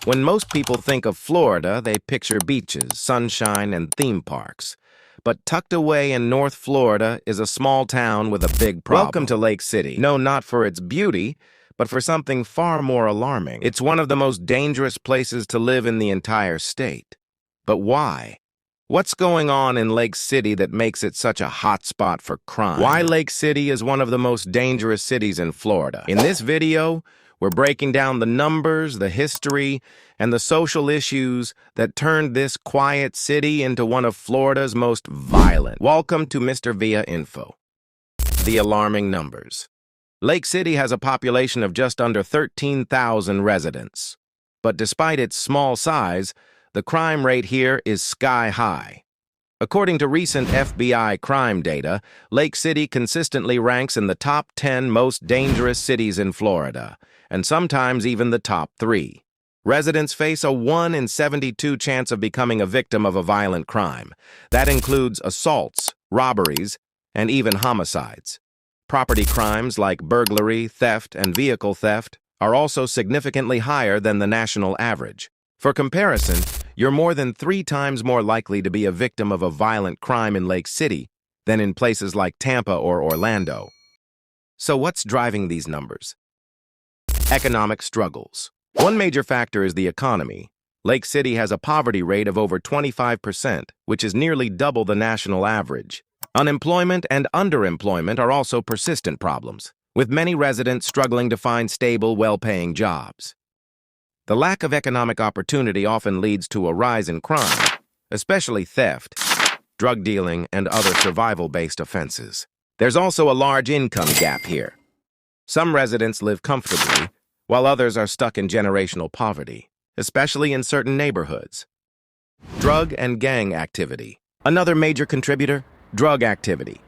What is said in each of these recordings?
When most people think of Florida, they picture beaches, sunshine, and theme parks. But tucked away in North Florida is a small town with a big problem. Welcome to Lake City. No, not for its beauty, but for something far more alarming. It's one of the most dangerous places to live in the entire state. But why? What's going on in Lake City that makes it such a hotspot for crime? Why Lake City is one of the most dangerous cities in Florida. In this video, we're breaking down the numbers, the history, and the social issues that turned this quiet city into one of Florida's most violent. Welcome to Mr. Via Info. The alarming numbers. Lake City has a population of just under 13,000 residents. But despite its small size, the crime rate here is sky high. According to recent FBI crime data, Lake City consistently ranks in the top 10 most dangerous cities in Florida, and sometimes even the top 3. Residents face a 1 in 72 chance of becoming a victim of a violent crime. That includes assaults, robberies, and even homicides. Property crimes like burglary, theft, and vehicle theft are also significantly higher than the national average. For comparison, you're more than 3 times more likely to be a victim of a violent crime in Lake City than in places like Tampa or Orlando. So what's driving these numbers? Economic struggles. One major factor is the economy. Lake City has a poverty rate of over 25%, which is nearly double the national average. Unemployment and underemployment are also persistent problems, with many residents struggling to find stable, well-paying jobs. The lack of economic opportunity often leads to a rise in crime, especially theft, drug dealing, and other survival-based offenses. There's also a large income gap here. Some residents live comfortably, while others are stuck in generational poverty, especially in certain neighborhoods. Drug and gang activity. Another major contributor, drug activity.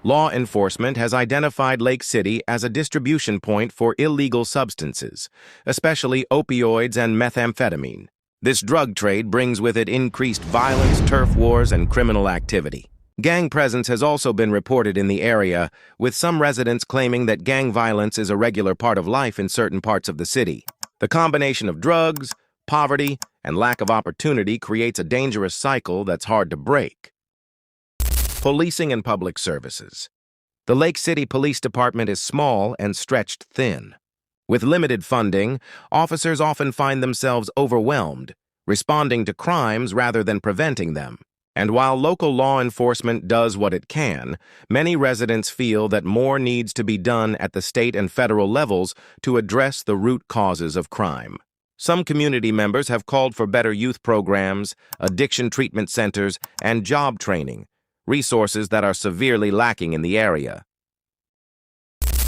Law enforcement has identified Lake City as a distribution point for illegal substances, especially opioids and methamphetamine. This drug trade brings with it increased violence, turf wars, and criminal activity. Gang presence has also been reported in the area, with some residents claiming that gang violence is a regular part of life in certain parts of the city. The combination of drugs, poverty, and lack of opportunity creates a dangerous cycle that's hard to break. Policing and public services. The Lake City Police Department is small and stretched thin. With limited funding, officers often find themselves overwhelmed, responding to crimes rather than preventing them. And while local law enforcement does what it can, many residents feel that more needs to be done at the state and federal levels to address the root causes of crime. Some community members have called for better youth programs, addiction treatment centers, and job training, resources that are severely lacking in the area.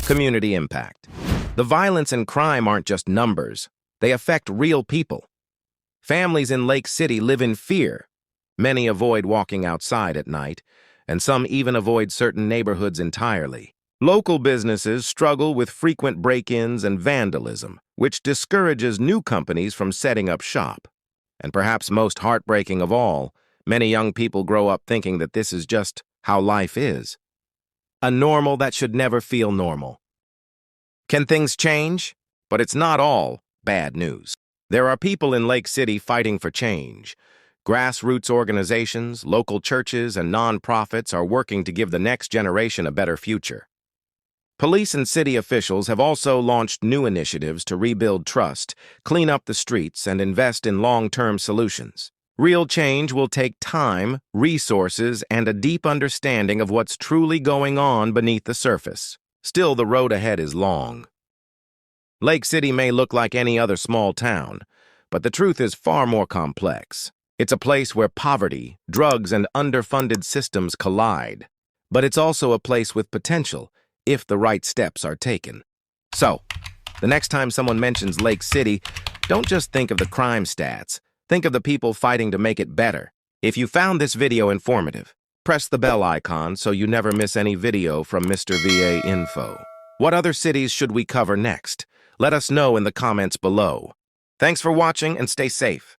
Community impact. The violence and crime aren't just numbers. They affect real people. Families in Lake City live in fear. Many avoid walking outside at night, and some even avoid certain neighborhoods entirely. Local businesses struggle with frequent break-ins and vandalism, which discourages new companies from setting up shop. And perhaps most heartbreaking of all, many young people grow up thinking that this is just how life is. A normal that should never feel normal. Can things change? But it's not all bad news. There are people in Lake City fighting for change. Grassroots organizations, local churches, and nonprofits are working to give the next generation a better future. Police and city officials have also launched new initiatives to rebuild trust, clean up the streets, and invest in long-term solutions. Real change will take time, resources, and a deep understanding of what's truly going on beneath the surface. Still, the road ahead is long. Lake City may look like any other small town, but the truth is far more complex. It's a place where poverty, drugs, and underfunded systems collide. But it's also a place with potential, if the right steps are taken. So, the next time someone mentions Lake City, don't just think of the crime stats. Think of the people fighting to make it better. If you found this video informative, press the bell icon so you never miss any video from Mr. VA Info. What other cities should we cover next? Let us know in the comments below. Thanks for watching and stay safe.